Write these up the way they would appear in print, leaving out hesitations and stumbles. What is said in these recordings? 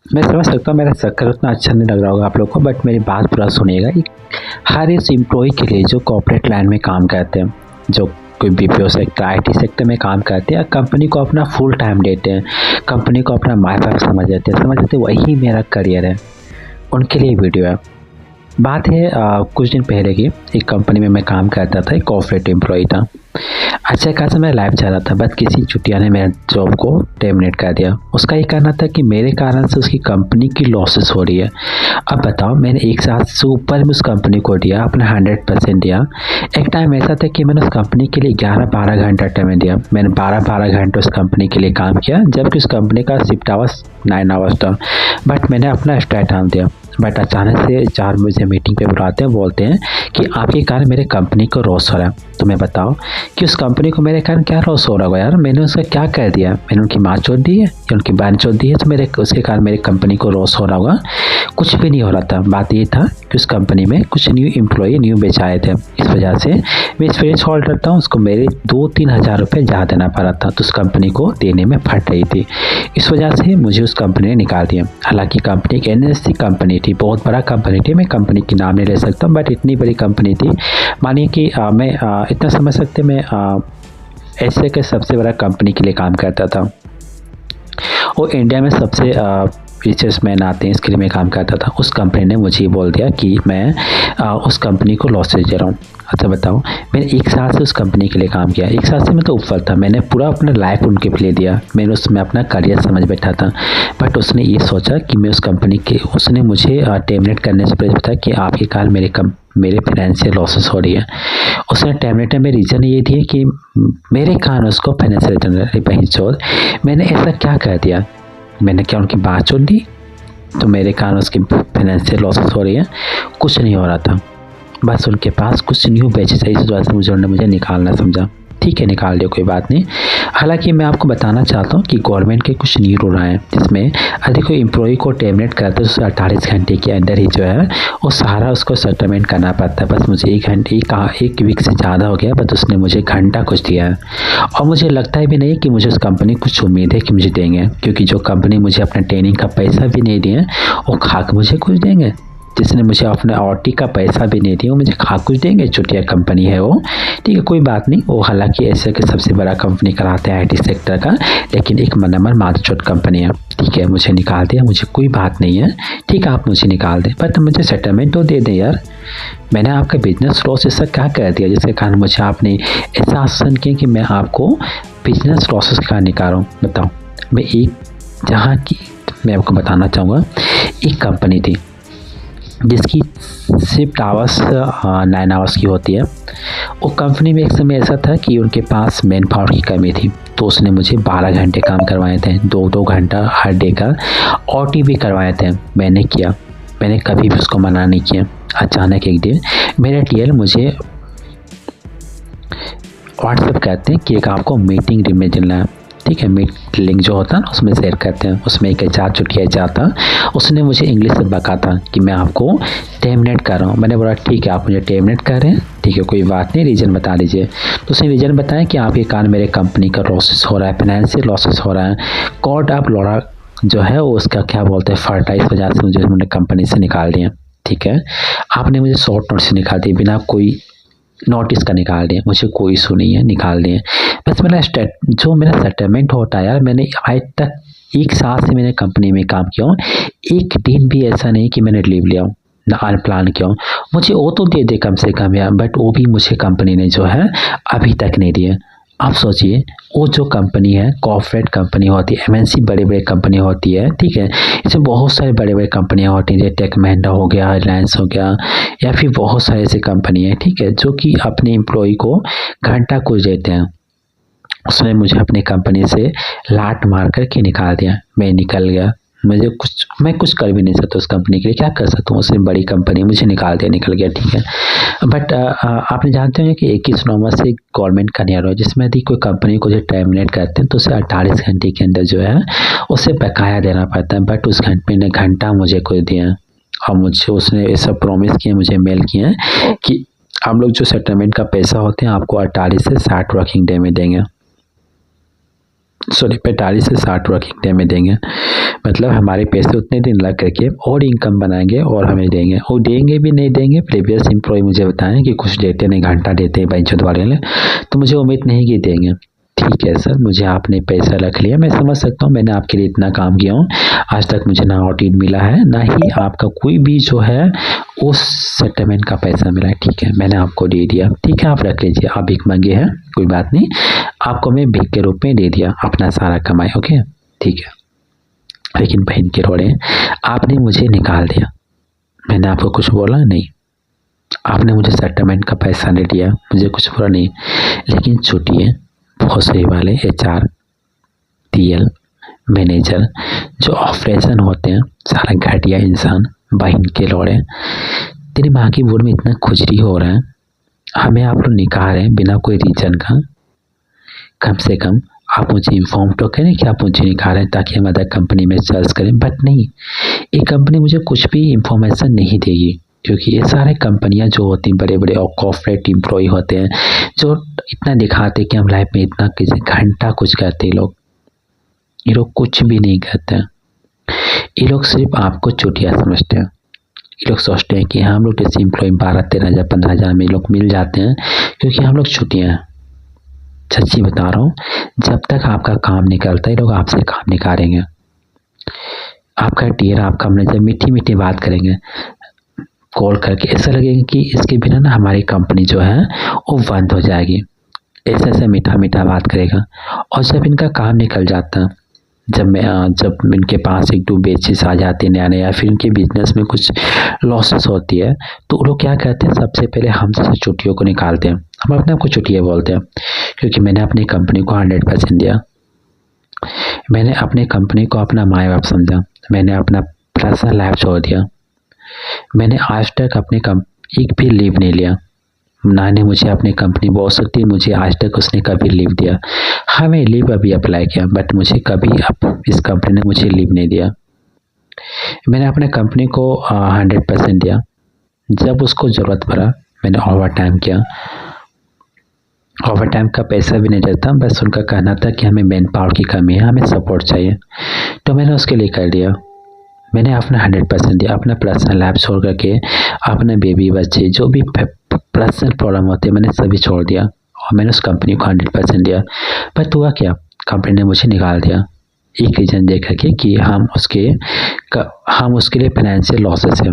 मैं समझ सकता हूँ मेरा शक्ल उतना अच्छा नहीं लग रहा होगा आप लोग को, बट मेरी बात पूरा सुनिएगा। हर इस एम्प्लॉय के लिए जो कॉर्पोरेट लाइन में काम करते हैं, जो कोई बीपीओ सेक्टर, आईटी सेक्टर में काम करते हैं, कंपनी को अपना फुल टाइम देते हैं, कंपनी को अपना माई बाप समझ लेते हैं वही मेरा करियर है, उनके लिए वीडियो है। बात है कुछ दिन पहले की, एक कंपनी में मैं काम करता था, एक कॉर्पोरेट एम्प्लॉय था। अच्छा खासा मैं लाइफ जा रहा था, बट किसी चुटिया ने मेरे जॉब को टर्मिनेट कर दिया। उसका ये कहना था कि मेरे कारण से उसकी कंपनी की लॉसेस हो रही है। अब बताओ, मैंने एक साथ से ऊपर में उस कंपनी को दिया, अपना 100% दिया। एक टाइम ऐसा था कि मैंने उस कंपनी के लिए 11-12 घंटा टाइम दिया। मैंने 12-12 घंटे उस कंपनी के लिए काम किया, जबकि उस कंपनी का शिफ्ट आवर्स 9 आवर्स था, बट मैंने अपना एक्स्ट्रा टाइम दिया। बट अचानक से 4 बजे मीटिंग पे बुलाते हैं, बोलते हैं कि आपके कारण मेरे कंपनी को लॉस हो रहा है। तो मैं बताओ कि उस कंपनी को मेरे कारण क्या लॉस हो रहा होगा यार? मैंने उसका क्या कर दिया? मैंने उनकी माँ चोट दी है या उनकी बहन चोट दी है तो मेरे उसके कारण मेरे कंपनी को लॉस हो रहा होगा? कुछ भी नहीं हो रहा था। बात ये था कि उस कंपनी में कुछ न्यू बैच आए थे, इस वजह से मैं एक्सपीरियंस होल्डर था, उसको मेरे 2-3 हज़ार रुपये ज़्यादा देना पड़ रहा था, तो उस कंपनी को देने में फट रही थी। इस वजह से मुझे उस कंपनी ने निकाल दिया। हालांकि कंपनी एक एनएससी कंपनी थी, बहुत बड़ा कंपनी थी, मैं कंपनी की नाम नहीं ले सकता, बट इतनी बड़ी कंपनी थी। मानिए कि मैं इतना समझ सकते, मैं एशिया के सबसे बड़ा कंपनी के लिए काम करता था। वो इंडिया में सबसे फीचर्स मैन आते हैं, इसके लिए मैं काम करता था। उस कंपनी ने मुझे बोल दिया कि मैं उस कंपनी को लॉसेज दे रहा हूँ। अच्छा बताओ, मैंने 1 साल से उस कंपनी के लिए काम किया, 1 साल से मैं तो ऊपर था, मैंने पूरा अपना लाइफ उनके लिए दिया, मैंने उसमें अपना करियर समझ बैठा था। बट उसने ये सोचा कि मैं उस कंपनी के, उसने मुझे टर्मिनेट करने से पहले बताया कि आपके कारण मेरे फाइनेंशियल लॉसेस हो रही है। उसने टर्मिनेट में रीज़न ये दिए कि मेरे कारण उसको फाइनेंशियल, मैंने ऐसा क्या कर दिया? मैंने क्या उनकी बात छोड़ दी तो मेरे कारण उसकी फाइनेंशियल लॉसेस हो रही है? कुछ नहीं हो रहा था, बस उनके पास कुछ न्यू बैचेस है, इस वजह से मुझे निकालना समझा। ठीक है, निकाल दिया, कोई बात नहीं। हालांकि मैं आपको बताना चाहता हूँ कि गवर्नमेंट के कुछ न्यू रूल आए हैं, जिसमें यदि कोई एम्प्लॉय को टर्मिनेट करते हैं तो 48 घंटे के अंदर ही जो है वो सारा उसको सेटलमेंट करना पड़ता है। बस मुझे 1 वीक से ज़्यादा हो गया, बस उसने मुझे घंटा कुछ दिया है, और मुझे लगता है भी नहीं कि मुझे उस कंपनी कुछ उम्मीद है कि मुझे देंगे, क्योंकि जो कंपनी मुझे अपना ट्रेनिंग का पैसा भी नहीं दिए वो खा के मुझे कुछ देंगे। जिसने मुझे अपने ऑटी का पैसा भी नहीं दिया वो मुझे खा कुछ देंगे? चुटिया कंपनी है वो। ठीक है, कोई बात नहीं। वो हालांकि एशिया के सबसे बड़ा कंपनी कराते हैं आईटी सेक्टर का, लेकिन एक नंबर मादरचोद कंपनी है। ठीक है, मुझे निकाल दिया, मुझे कोई बात नहीं है। ठीक है, आप मुझे निकाल दें, पर मुझे सेटलमेंट तो दे दें यार। मैंने आपका बिजनेस लॉस ऐसा क्या कर दिया जिसके कारण मुझे आपने ऐसा आश्वासन किया कि मैं आपको बिजनेस लॉसेस के कारण निकाल रहा हूँ? बताओ। मैं आपको बताना चाहूँगा, एक कंपनी थी जिसकी शिफ्ट आवर्स 9 आवर्स की होती है। वो कंपनी में एक समय ऐसा था कि उनके पास मैन पावर की कमी थी, तो उसने मुझे 12 घंटे काम करवाए थे, 2-2 घंटा हर डे का ओटी भी करवाए थे। मैंने किया, मैंने कभी भी उसको मना नहीं किया। अचानक एक दिन मेरे टीएल मुझे व्हाट्सएप कहते हैं कि एक आपको मीटिंग रूम में चलना है। ठीक है, मीट लिंक जो होता है ना उसमें शेयर करते हैं, उसमें एक चुटिया था, उसने मुझे इंग्लिश में बका था कि मैं आपको टर्मिनेट कर रहा हूँ। मैंने बोला ठीक है, आप मुझे टर्मिनेट कर रहे हैं, ठीक है कोई बात नहीं, रीज़न बता दीजिए। तो उसने रीज़न बताया कि आपके कारण मेरे कंपनी का लॉसेस हो रहा है, फाइनेंशियल लॉसेस हो रहा है, कोर्ट ऑफ लॉ जो है वो उसका क्या बोलते हैं फर्टा, इस वजह से मुझे उन्होंने कंपनी से निकाल दिया। ठीक है, आपने मुझे शॉर्ट नोट से निकाल दिया, बिना कोई नोटिस का निकाल दिए, मुझे कोई इशू नहीं है, निकाल दिए। बस मेरा सेटलमेंट होता है यार, मैंने आज तक 1 साल से मैंने कंपनी में काम किया हूँ, एक दिन भी ऐसा नहीं कि मैंने लीव लिया हूँ, ना अनप्लान किया हूँ। मुझे वो तो दे कम से कम यार, बट वो भी मुझे कंपनी ने जो है अभी तक नहीं दिया। आप सोचिए, वो जो कंपनी है कॉर्पोरेट कंपनी होती है, एमएनसी बड़े कंपनी होती है। ठीक है, इसमें बहुत सारे बड़े कंपनियां होती हैं, जैसे टेक महिंद्रा हो गया, रिलायंस हो गया, या फिर बहुत सारे ऐसे कंपनी है। ठीक है, जो कि अपने एम्प्लॉय को घंटा कुछ देते हैं। उसने मुझे अपनी कंपनी से लात मार करके निकाल दिया, मैं निकल गया। मैं कुछ कर भी नहीं सकता उस कंपनी के लिए, क्या कर सकता हूँ? उससे बड़ी कंपनी मुझे निकाल दिया, निकल गया। ठीक है, बट आपने जानते हैं कि 21 नवंबर से गवर्नमेंट का नियम है, जिसमें यदि कोई कंपनी को जो टर्मिनेट करते हैं तो उसे 48 घंटे के अंदर जो है उसे बकाया देना पड़ता है। बट उस घंटा मुझे कोई दिया, और मुझे उसने ऐसा प्रॉमिस किया, मुझे मेल किया कि हम लोग जो सेटलमेंट का पैसा होते हैं आपको 48 से 60 वर्किंग डे में देंगे, 45 से 60 वर्किंग डे में देंगे। मतलब हमारे पैसे उतने दिन लग करके और इनकम बनाएंगे और हमें देंगे, और देंगे भी नहीं देंगे। प्रीवियस एम्प्लॉय मुझे बताएं कि कुछ देते नहीं, घंटा देते हैं बेंचत वाले ने, तो मुझे उम्मीद नहीं कि देंगे। ठीक है सर, मुझे आपने पैसा रख लिया, मैं समझ सकता हूँ, मैंने आपके लिए इतना काम किया हूँ, आज तक मुझे ना ऑडिट मिला है, ना ही आपका कोई भी जो है उस सेटलमेंट का पैसा मिला है। ठीक है, मैंने आपको दे दिया, ठीक है आप रख लीजिए, आप भीख मांगे हैं, कोई बात नहीं, आपको मैं भीख के रूप में दे दिया अपना सारा कमाई। ओके ठीक है, लेकिन बहन के रोड़े आपने मुझे निकाल दिया, मैंने आपको कुछ बोला नहीं, आपने मुझे सेटलमेंट का पैसा नहीं दिया, मुझे कुछ बोला नहीं, लेकिन छुट्टियाँ बहुत सही वाले HR, TL, मैनेजर जो ऑपरेशन होते हैं, सारा घटिया इंसान, बहन के लौड़े, तेरी माँ की बोर्ड में इतना खुजली हो रहा है, हमें आप लोग निकाल रहे हैं बिना कोई रीजन का। कम से कम आप मुझे इन्फॉर्म तो करें कि आप मुझे निकाल रहे हैं ताकि हम अदर कंपनी में सर्च करें, बट नहीं, ये कंपनी मुझे कुछ भी इंफॉर्मेशन नहीं देगी, क्योंकि ये सारे कंपनियां जो होती हैं बड़े बड़े और कॉर्पोरेट एम्प्लॉय होते हैं जो इतना दिखाते कि हम लाइफ में इतना किसी घंटा कुछ करते हैं, ये लोग कुछ भी नहीं करते हैं। ये लोग सिर्फ आपको चुटिया समझते हैं। ये लोग सोचते हैं कि हम लोग जैसे एम्प्लॉय 12-13 हज़ार 15 हज़ार में लोग मिल जाते हैं क्योंकि हम लोग छुट्टियाँ हैं। सच्ची बता रहा हूँ, जब तक आपका काम निकलता है लोग आपसे काम निकालेंगे। आपका टीयर, आपका मैनेजर मीठी मीठी बात करेंगे, कॉल करके ऐसा लगेगा कि इसके बिना ना हमारी कंपनी जो है वो बंद हो जाएगी, ऐसा मीठा मीठा बात करेगा। और जब इनका काम निकल जाता है, जब इनके पास 1-2 बेचेस आ जाते हैं नया या फिर इनके बिजनेस में कुछ लॉसेस होती है, तो वो लोग क्या करते हैं, सबसे पहले हम जैसे छुट्टियों को निकालते हैं। हम अपने आप को छुट्टियाँ बोलते हैं क्योंकि मैंने अपनी कंपनी को 100% दिया, मैंने अपनी कंपनी को अपना माँ बाप समझा, मैंने अपना पर्सनल लाइफ छोड़ दिया, मैंने आज तक अपने एक भी लीव नहीं लिया। ना ने मुझे अपनी कंपनी बोल सकती, मुझे आज तक उसने कभी लीव दिया। हाँ मैं लीव अभी अप्लाई किया, बट मुझे कभी अब इस कंपनी ने मुझे लीव नहीं दिया। मैंने अपने कंपनी को 100% दिया, जब उसको ज़रूरत पड़ा मैंने ओवर टाइम किया। ओवर टाइम का पैसा भी नहीं देता, बस उनका कहना था कि हमें मैन पावर की कमी है, हमें सपोर्ट चाहिए, तो मैंने उसके लिए कर दिया। मैंने अपना 100% दिया, अपना पर्सनल लाइफ छोड़ करके अपने बेबी बच्चे जो भी पर्सनल प्रॉब्लम होते हैं मैंने सभी छोड़ दिया और मैंने उस कंपनी को 100% दिया। पर हुआ क्या, कंपनी ने मुझे निकाल दिया, एक रीज़न दे करके कि हम उसके लिए फाइनेंशियल लॉसेस है।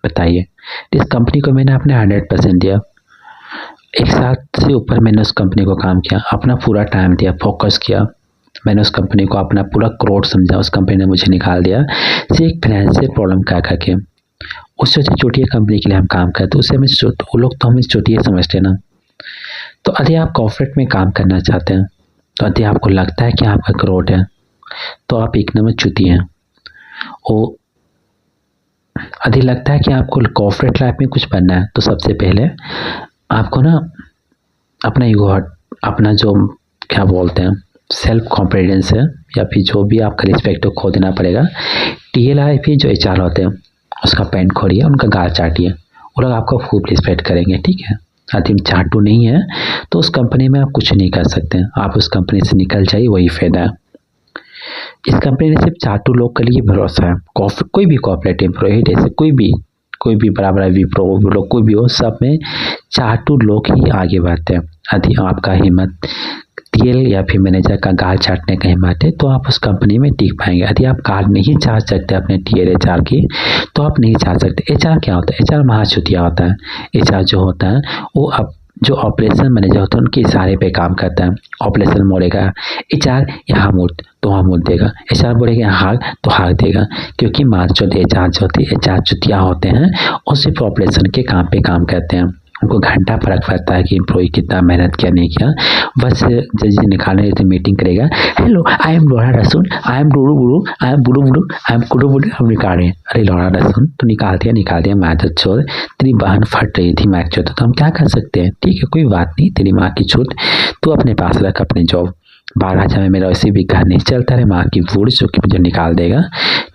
बताइए, इस कंपनी को मैंने अपने 100% दिया, 1 साल से ऊपर मैंने उस कंपनी को काम किया, अपना पूरा टाइम दिया, फोकस किया, मैंने उस कंपनी को अपना पूरा करोड़ समझा, उस कंपनी ने मुझे निकाल दिया सिर्फ एक फाइनेंशियल प्रॉब्लम का करके। उससे छोटी कंपनी के लिए हम काम करते, उससे हमें वो लोग तो हमें छोटी समझते ना। तो यदि आप कॉर्पोरेट में काम करना चाहते हैं, तो यदि आपको लगता है कि आपका करोड़ है, तो आप एक नंबर चुती हैं। और यदि लगता है कि आपको कॉर्पोरेट लाइफ में कुछ बनना है, तो सबसे पहले आपको ना अपना ईगो, अपना जो क्या बोलते हैं सेल्फ कॉन्फिडेंस है या फिर जो भी आपका रिस्पेक्ट खो देना पड़ेगा। TLI जो HR होते हैं उसका पैंट खोलिए, उनका गाल चाटिए, वो लोग आपको खूब रिस्पेक्ट करेंगे। ठीक है, यदि चाटू नहीं है तो उस कंपनी में आप कुछ नहीं कर सकते, आप उस कंपनी से निकल जाइए, वही फायदा है। इस कंपनी ने सिर्फ चाटू लोग के लिए भरोसा है। कोई भी कॉर्पोरेट एम्प्लॉय जैसे कोई भी बड़ा विप्रो लोग कोई भी हो, सब में चाटू लोग ही आगे बढ़ते हैं। यदि आपका हिम्मत TL या फिर मैनेजर का गाल चाटने का हिम्मत है तो आप उस कंपनी में टिक पाएंगे। यदि आप गाल नहीं चाट सकते अपने TL HR की, तो आप नहीं चाट सकते। HR क्या होता है, HR महाचुतिया होता है। HR जो होता है वो अब जो ऑपरेशन मैनेजर होता है उनके इशारे पे काम करता है। ऑपरेशन मोड़ेगा, HR यहाँ मुड़ तो वहाँ मुड़ देगा, HR बोलेगा हाँ तो हाँ देगा, क्योंकि मार्चोद HR जो होती है, HR चुतिया होते हैं और सिर्फ ऑपरेशन के काम पे काम करते हैं। उनको घंटा फर्क पड़ता है कि एम्प्लॉय कितना मेहनत किया नहीं किया, बस जज निकालने जैसे मीटिंग करेगा, हेलो आई एम लोरा रसून, आई एम बुड़ू बुड़ू, आई एम बुड़ू बुड़ू, आई एम कुड़ू बुड़ू, हम निकाल रहे हैं। अरे लोरा रसून तो निकाल दिया मैच छोड़, तेरी बहन फट रही थी मैच छोड़, तो हम क्या कर सकते हैं। ठीक है कोई बात नहीं, तेरी माँ की छूट, तू अपने पास रख अपने जॉब। 12 हज़ार में मेरा वैसे भी घर नहीं चलता है, माँ की फूड जो कि मुझे निकाल देगा।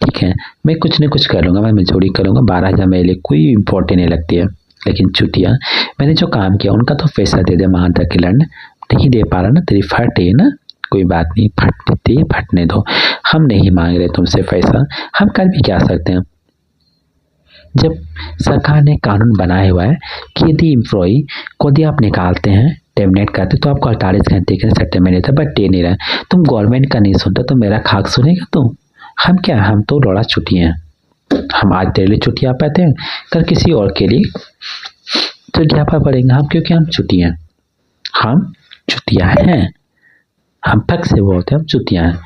ठीक है मैं कुछ न कुछ कर लूँगा, मैं मजदूरी करूँगा, 12 हज़ार मेरे लिए कोई इम्पोर्टेंट नहीं लगती है। लेकिन छुट्टियाँ मैंने जो काम किया उनका तो पैसा दे दे, वहाँ तक लंड नहीं दे पा रहा ना, तेरी फट है ना, कोई बात नहीं, फटने दो। हम नहीं मांग रहे तुमसे पैसा, हम कर भी क्या सकते हैं। जब सरकार ने कानून बनाया हुआ है कि यदि एम्प्लॉई को यदि आप निकालते हैं, टर्मिनेट करते तो आपको 48 घंटे के सेटलमेंट देता, बट दे नहीं रहा। तुम गवर्नमेंट का नहीं सुनता तो मेरा खाक सुनेगा तुम। हम क्या, हम तो लौड़ा छुट्टियाँ हैं। हम आज तेरे लिए छुट्टियाँ पाते हैं, कल किसी और के लिए छुट्टियाँ पा पड़ेंगे हम, क्योंकि हम छुट्टियाँ हैं। हम फक से बोलते हैं हम चुतिया हैं।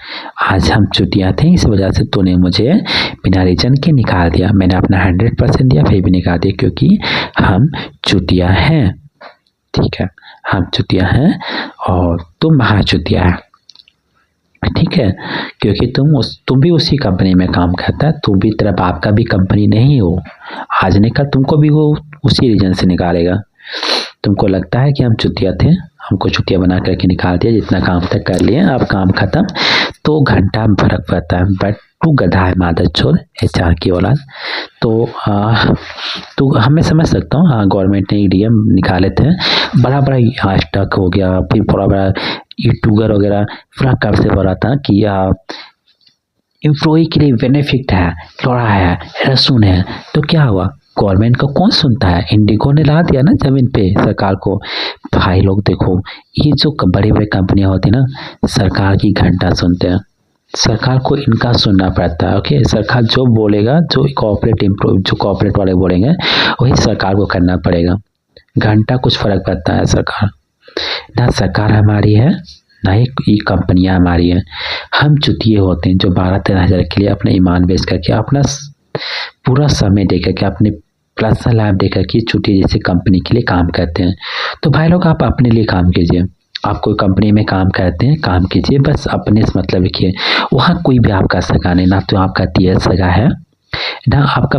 आज हम चुतिया थे, इस वजह से तूने मुझे बिना रीजन के निकाल दिया। मैंने अपना 100% दिया, फिर भी निकाल दिया, क्योंकि हम चुतिया हैं। ठीक है, हम चुतिया हैं और तुम महाचुतिया है। ठीक है, क्योंकि तुम भी उसी कंपनी में काम करता है, तुम भी, तेरा बाप का भी कंपनी नहीं हो। आज निकल तुमको भी वो उसी रीजन से निकालेगा। तुमको लगता है कि हम चुतिया थे, हमको छुट्टियाँ बना करके निकाल दिया, जितना काम तक कर लिए, अब काम खत्म। तो घंटा फर्क पड़ता है, बट तू गधा है मादर चोर, HR की औलाद। तो हमें समझ सकता हूँ। हाँ, गवर्नमेंट ने EDM निकाले थे, बड़ा स्टक हो गया, फिर बड़ा यूट्यूबर वगैरह पूरा कब से बोला था कि एम्प्लॉई के लिए बेनिफिट है, थोड़ा है, रसून है। तो क्या हुआ, गवर्नमेंट को कौन सुनता है। इंडिगो ने ला दिया ना जमीन पे सरकार को। भाई लोग देखो, ये जो बड़ी बड़ी कंपनियां होती है ना, सरकार की घंटा सुनते हैं, सरकार को इनका सुनना पड़ता है। ओके, सरकार जो बोलेगा, जो कॉर्पोरेट वाले बोलेंगे वही सरकार को करना पड़ेगा। घंटा कुछ फर्क पड़ता है सरकार ना, सरकार हमारी है ना ही कंपनियां हमारी है। हम चुतिए होते हैं जो 12-13 हज़ार के लिए अपने ईमान बेच करके, अपना पूरा समय दे करके, अपने पर्सनल लाइफ दे करके छुट्टी जैसे कंपनी के लिए काम करते हैं। तो भाई लोग, आप अपने लिए काम कीजिए। आप कोई कंपनी में काम करते हैं, काम कीजिए, बस अपने से मतलब रखिए। वहाँ कोई भी आपका सगा नहीं, ना तो आपका टीएल सगा है, ना आपका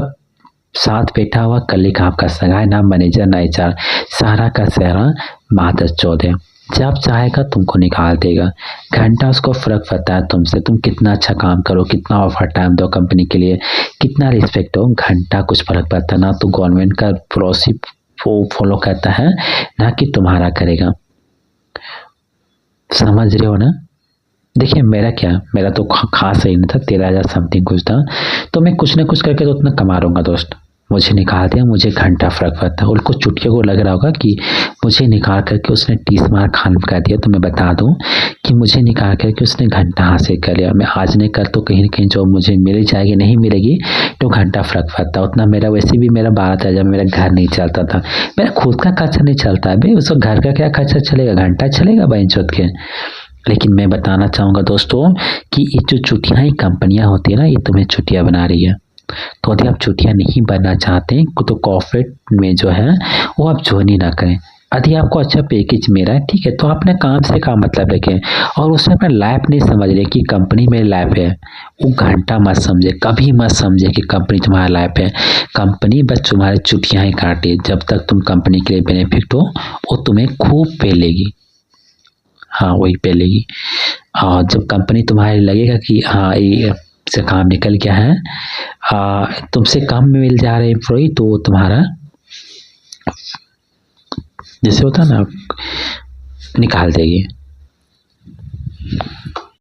साथ बैठा हुआ कलीग आपका सगा है, ना मैनेजर, ना HR। सारा का सारा मादर चौध है। जब चाहेगा तुमको निकाल देगा। घंटा उसको फर्क पड़ता है तुमसे, तुम कितना अच्छा काम करो, कितना ओवर टाइम दो कंपनी के लिए, कितना रिस्पेक्ट हो, घंटा कुछ फर्क पड़ता है ना। तो गवर्नमेंट का पॉलिसी फॉलो करता है, ना कि तुम्हारा करेगा। समझ रहे हो ना। देखिए, मेरा तो खास सही नहीं था, 13,000 समथिंग कुछ था। तो मैं कुछ ना कुछ करके तो उतना कमा लूँगा दोस्त। मुझे निकाल दिया, मुझे घंटा फर्क पड़ता है। उनको चुटकियों को लग रहा होगा कि मुझे निकाल करके उसने 30 मार खान कर दिया। तो मैं बता दूं कि मुझे निकाल करके उसने घंटा हासिल कर लिया। मैं आज नहीं कर तो कहीं न कहीं जॉब मुझे मिल जाएगी, नहीं मिलेगी तो घंटा फर्क पड़ता। उतना मेरा वैसे भी मेरा 12,000 मेरा घर नहीं चलता था, मेरा खुद का खर्चा नहीं चलता है भाई। उस घर का क्या खर्चा चलेगा, घंटा चलेगा बेंचोत के। लेकिन मैं बताना चाहूँगा दोस्तों कि ये जो छुट्टियाँ कंपनियाँ होती है ना, ये तुम्हें छुट्टियाँ बना रही है। तो यदि आप छुट्टियाँ नहीं बनना चाहते तो कॉर्पोरेट में जो है वो आप ज्वाइन ही ना करें। यदि आपको अच्छा पैकेज मिल रहा है, ठीक है, तो अपने काम से काम मतलब रखें और उसमें अपना लाइफ नहीं समझ रहे कि कंपनी मेरी लाइफ है। वो घंटा मत समझे, कभी मत समझे कि कंपनी तुम्हारा लाइफ है। कंपनी बस तुम्हारी छुट्टियाँ ही काटे। जब तक तुम कंपनी के लिए बेनिफिट हो, वो तुम्हें खूब पे लेगी। हाँ, वही पे लेगी। और जब कंपनी तुम्हारे लगेगा कि हाँ ये से काम निकल गया है, तुमसे कम में मिल जा रहे एम्प्लॉई, तो तुम्हारा जैसे होता है ना, निकाल देगी।